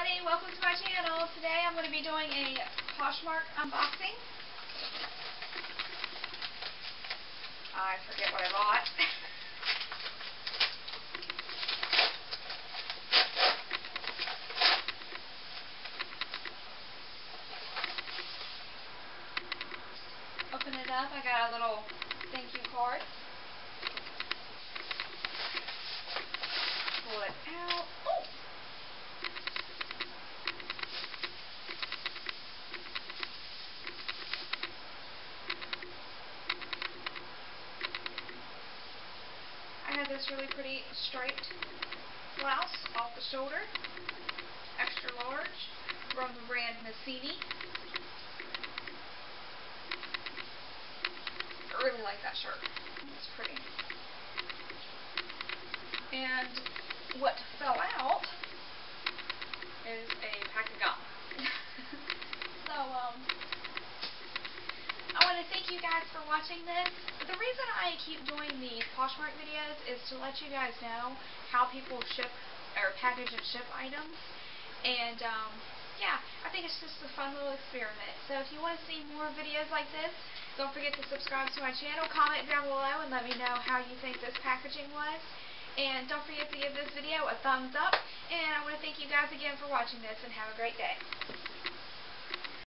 everybody, welcome to my channel. Today I'm going to be doing a Poshmark unboxing. I forget what I bought. Open it up, I got a little thank you card. Pull it out. Oh! I have this really pretty striped blouse off the shoulder, extra large, from the brand Messini. I really like that shirt. It's pretty. And what fell out is a pack of gum. So, I want to thank you guys for watching this. The reason I keep doing these Poshmark videos is to let you guys know how people ship or package and ship items. And, yeah, I think it's just a fun little experiment. So if you want to see more videos like this, don't forget to subscribe to my channel, comment down below, and let me know how you think this packaging was. And don't forget to give this video a thumbs up. And I want to thank you guys again for watching this, and have a great day.